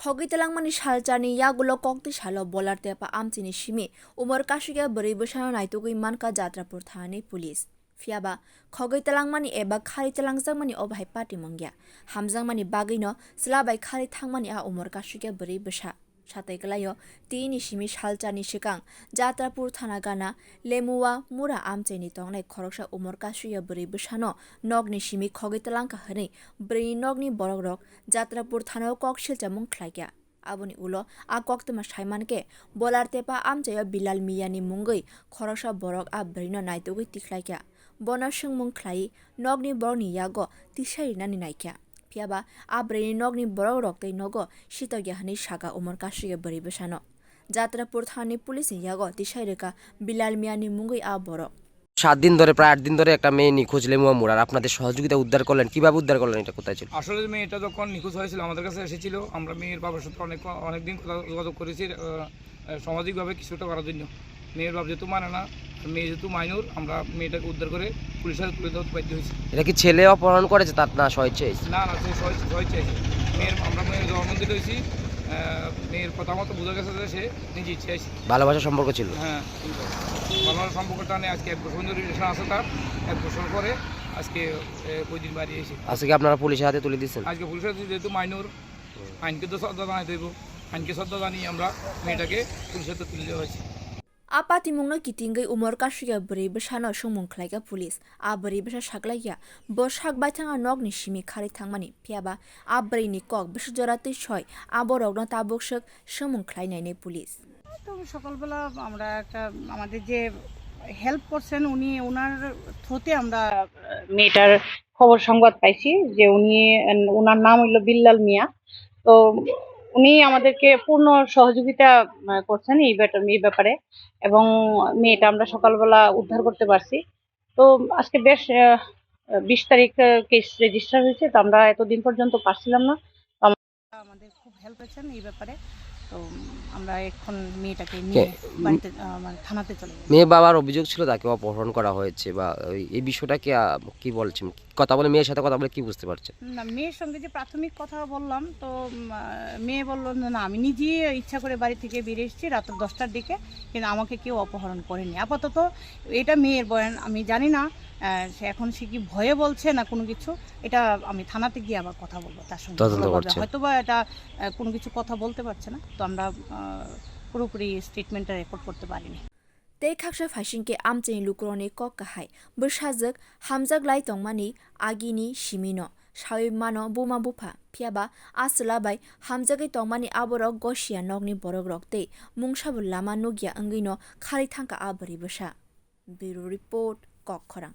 khogwi talangmani shalchani yagulo kokti salo bolar tepa amchini simi umar kasukya bwrui bwsa naitugui manka jatrapur thani police fiaba khogwi talangmani eba khari talangjakmani obhai pati mongya hamjakmani bagino chwlabai khari thangmani a umar kasukya bwrui bwsa satai kalayo Tini simi shalchani swkang jatrapur thana gana lemuamura amchai ni tongnai khoroksa umar kasukya bwrui bwsano nokni simi khogwi talangka hwnui bwrui nokni borokrok jatrapur thanao kok silchamung khlaikya aboni ulo a koktma saimanke bolar tepa amchayo bilal miyani mungui khoroksa borok a bwrino naitugui tikhlaikya bono sungmung khlai nokni borni yago tisairinani naikya fiaba a bwrui nokni borok roktei nogo sitogya hwnui saka umar kasukya bwrui bwsano jatrapur thani police yago tisairika bilal miyani mungui a borok 7 দিন ধরে প্রায় 8 দিন ধরে একটা মেয়ে নিখোঁজ লেমুয়ামুরার আপনাদের সহযোগিতা উদ্ধার করলেন কিভাবে উদ্ধার করলেন এটা কোথায় ছিল আসলে মেয়েটা যখন নিখোঁজ হয়েছিল আমাদের কাছে এসেছিল আমরা মেয়ের বাবার সাথে অনেক দিন যোগাযোগ করেছি সামাজিকভাবে কিছুটা করার জন্য মেয়ের বাবা যেহেতু মানে না মেয়ে যেহেতু মাইনর আমরা মেয়েটাকে উদ্ধার করে পুলিশের তুলে ধরতে বাধ্য হয়েছি এটা কি ছেলে অপহরণ করেছে তার না স্বেচ্ছায় না সে স্বেচ্ছায় আমরা মেয়ের জবানবন্দি রয়েছি মেয়ের কথা মতো বোঝা গেছে যে সে নিজে ইচ্ছে আছে ভালোবাসার সম্পর্ক ছিল হ্যাঁ ভালোবাসার সম্পর্কটা নিয়ে আজকে 1 বছর রিলেশন আছে তার 1 বছর পরে আজকে ওই দিন বাড়ি এসে আজকে আপনারা পুলিশের হাতে তুলে দিচ্ছেন আজকে পুলিশের হাতে যেহেতু মাইনর আইনকে তো শ্রদ্ধা জানাইতে হইব আইনকে শ্রদ্ধা জানিয়ে আমরা মেয়েটাকে পুলিশের হাতে তুলে দেওয়া হয়েছে apati mungno kitinggai umar kasukya bwrui bwsano sungmung khlaika police a bwrui bwsa saklaikya bo Sakbaithang nokni simi khari thangmani fiaba a bwrui ni kok bwsajora tui soi aborokno tabukshak sungmung khlainaini police তো সকালবেলা আমরা একটা আমাদের যে help করছেন উনি ওনার থ্রুতে আমরা মেয়েটার খবর সংবাদ পাইছি যে ওনার নাম হইল বিল্লাল মিয়া তো উনি আমাদেরকে পূর্ণ সহযোগিতা করছেন এই ব্যাপারে এবং মেয়েটা আমরা সকালবেলা উদ্ধার করতে পারছি তো আজকে বেশ 20 তারিখ কেস রেজিস্টার হয়েছে তো আমরা এতদিন পর্যন্ত পারছিলাম না আমাদের খুব হেল্প করেছেন এই ব্যাপারে তো আমরা এখন মেয়েটাকে নিয়ে বাড়িতে থানাতে চলে যাই মেয়ে বাবার অভিযোগ ছিল তাকে অপহরণ করা হয়েছে বা এই বিষয়টা কি বলছেন কথা বলে মেয়ের সাথে কথা বলে কি বুঝতে পারছেন না মেয়ের সঙ্গে যে প্রাথমিক কথা বললাম তো মেয়ে বলল না আমি নিজেই ইচ্ছা করে বাড়ি থেকে বেরিয়ে এসেছি রাত 10টার দিকে কিন্তু আমাকে কেউ অপহরণ করেনি আপাতত এটা মেয়ের বয়ান আমি জানি না সে কি ভয়ে বলছে না কোনো কিছু এটা আমি থানাতে গিয়ে আবার কথা বলবো তার সঙ্গে হয়তো বা এটা কোনো কিছু কথা বলতে পারছে না তো আমরা পুরোপুরি স্টেটমেন্টটা রেকর্ড করতে পারিনি tei khaksa faisingke amchai lukroni kok kahai bwsajak hamjaklai tongmani agini simino sawi mano buma bupha fiaba a chwlabai hamjagai tongmani aborok gosia nokni borokrok tei mungsabo lama nugya ongino khari thangkha a bwrui bwsa bureau report kok khorang।